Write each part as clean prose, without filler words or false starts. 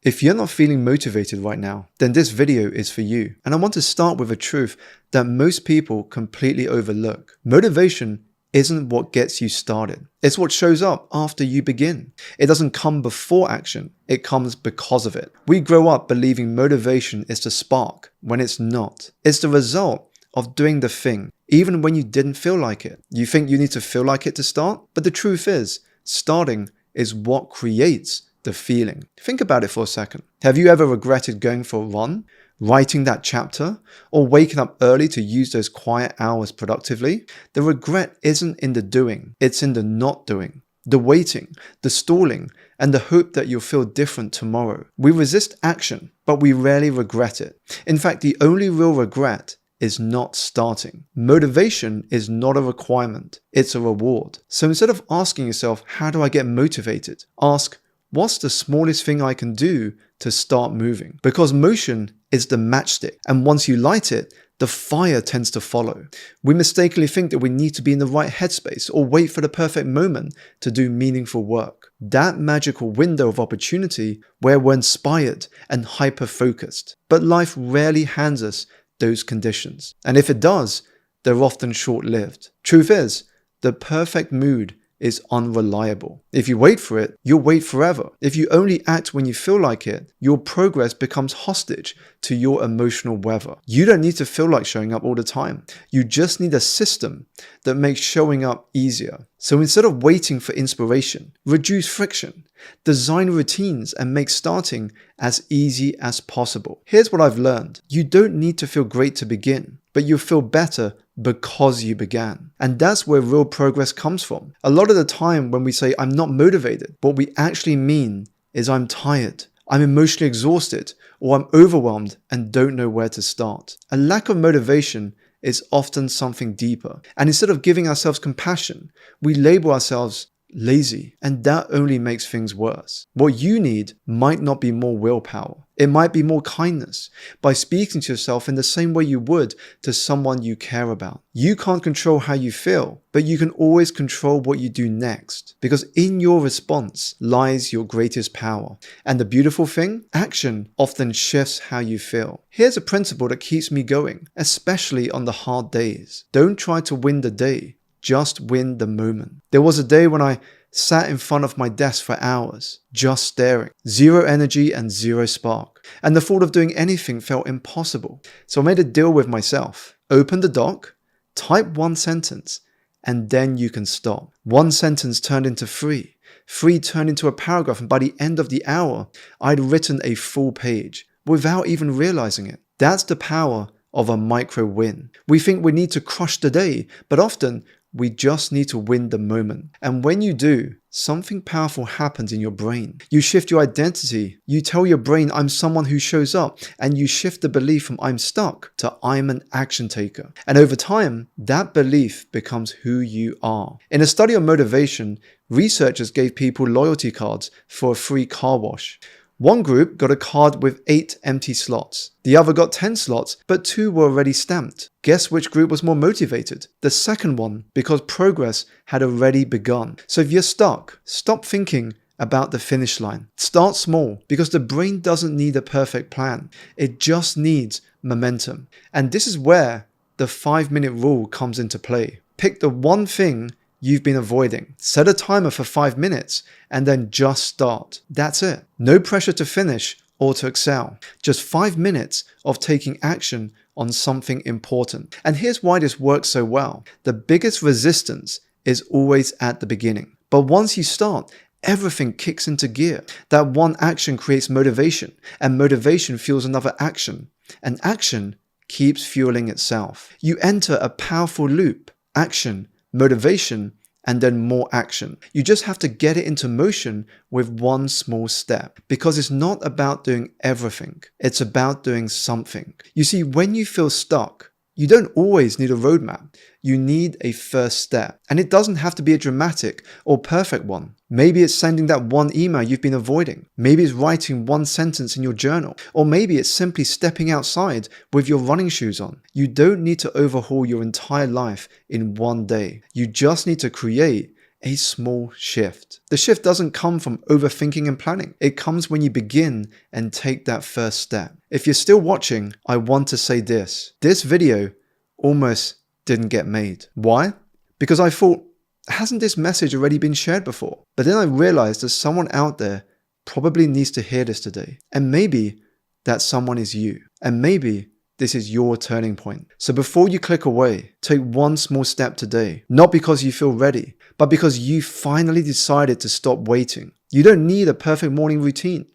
If you're not feeling motivated right now, then this video is for you. And I want to start with a truth that most people completely overlook. Motivation isn't what gets you started. It's what shows up after you begin. It doesn't come before action. It comes because of it. We grow up believing motivation is the spark when it's not. It's the result of doing the thing, even when you didn't feel like it. You think you need to feel like it to start, but the truth is, starting is what creates the feeling. Think about it for a second. Have you ever regretted going for a run, writing that chapter, or waking up early to use those quiet hours productively? The regret isn't in the doing, it's in the not doing, the waiting, the stalling, and the hope that you'll feel different tomorrow. We resist action, but we rarely regret it. In fact, the only real regret is not starting. Motivation is not a requirement, it's a reward. So instead of asking yourself, how do I get motivated? Ask, what's the smallest thing I can do to start moving? Because motion is the matchstick, and once you light it, the fire tends to follow. We mistakenly think that we need to be in the right headspace or wait for the perfect moment to do meaningful work. That magical window of opportunity where we're inspired and hyper-focused. But life rarely hands us those conditions. And if it does, they're often short-lived. Truth is, the perfect mood is unreliable. If you wait for it, you'll wait forever. If you only act when you feel like it, your progress becomes hostage to your emotional weather. You don't need to feel like showing up all the time. You just need a system that makes showing up easier. So instead of waiting for inspiration, reduce friction, design routines, and make starting as easy as possible. Here's what I've learned. You don't need to feel great to begin, but you'll feel better because you began. And that's where real progress comes from. A lot of the time when we say, I'm not motivated, what we actually mean is I'm tired, I'm emotionally exhausted, or I'm overwhelmed and don't know where to start. A lack of motivation is often something deeper. And instead of giving ourselves compassion, we label ourselves lazy, and that only makes things worse. What you need might not be more willpower. It might be more kindness by speaking to yourself in the same way you would to someone you care about. You can't control how you feel, but you can always control what you do next, because in your response lies your greatest power. And the beautiful thing, action often shifts how you feel. Here's a principle that keeps me going, especially on the hard days. Don't try to win the day. Just win the moment. There was a day when I sat in front of my desk for hours, just staring. Zero energy and zero spark. And the thought of doing anything felt impossible. So I made a deal with myself. Open the doc, type one sentence, and then you can stop. One sentence turned into three. Three turned into a paragraph, and by the end of the hour, I'd written a full page without even realizing it. That's the power of a micro win. We think we need to crush the day, but often we just need to win the moment. And when you do, something powerful happens in your brain. You shift your identity. You tell your brain, I'm someone who shows up, and you shift the belief from I'm stuck to I'm an action taker. And over time, that belief becomes who you are. In a study on motivation, researchers gave people loyalty cards for a free car wash. One group got a card with 8 empty slots. The other got 10 slots, but 2 were already stamped. Guess which group was more motivated? The second one, because progress had already begun. So if you're stuck, stop thinking about the finish line. Start small, because the brain doesn't need a perfect plan. It just needs momentum. And this is where the 5-minute rule comes into play. Pick the one thing you've been avoiding. Set a timer for 5 minutes and then just start. That's it. No pressure to finish or to excel. Just 5 minutes of taking action on something important. And here's why this works so well. The biggest resistance is always at the beginning. But once you start, everything kicks into gear. That one action creates motivation, and motivation fuels another action, and action keeps fueling itself. You enter a powerful loop. Action, motivation, and then more action. You just have to get it into motion with one small step, because it's not about doing everything. It's about doing something. You see, when you feel stuck, you don't always need a roadmap. You need a first step. And it doesn't have to be a dramatic or perfect one. Maybe it's sending that one email you've been avoiding. Maybe it's writing one sentence in your journal. Or maybe it's simply stepping outside with your running shoes on. You don't need to overhaul your entire life in one day. You just need to create a small shift. The shift doesn't come from overthinking and planning. It comes when you begin and take that first step. If you're still watching, I want to say this. This video almost didn't get made. Why? Because I thought, hasn't this message already been shared before? But then I realized that someone out there probably needs to hear this today. And maybe that someone is you. And maybe this is your turning point. So before you click away, take one small step today. Not because you feel ready, but because you finally decided to stop waiting. You don't need a perfect morning routine.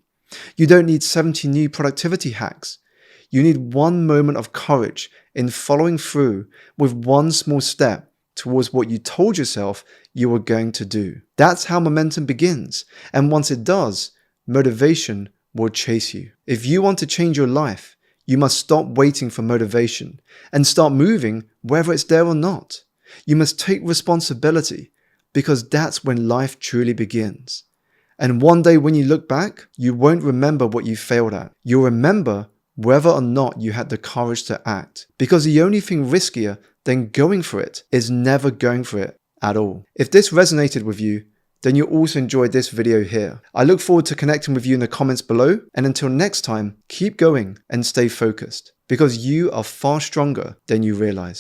You don't need 70 new productivity hacks. You need one moment of courage in following through with one small step towards what you told yourself you were going to do. That's how momentum begins. And once it does, motivation will chase you. If you want to change your life, you must stop waiting for motivation and start moving whether it's there or not. You must take responsibility because that's when life truly begins. And one day when you look back, you won't remember what you failed at. You'll remember whether or not you had the courage to act. Because the only thing riskier than going for it is never going for it at all. If this resonated with you, then you also enjoyed this video here. I look forward to connecting with you in the comments below. And until next time, keep going and stay focused because you are far stronger than you realize.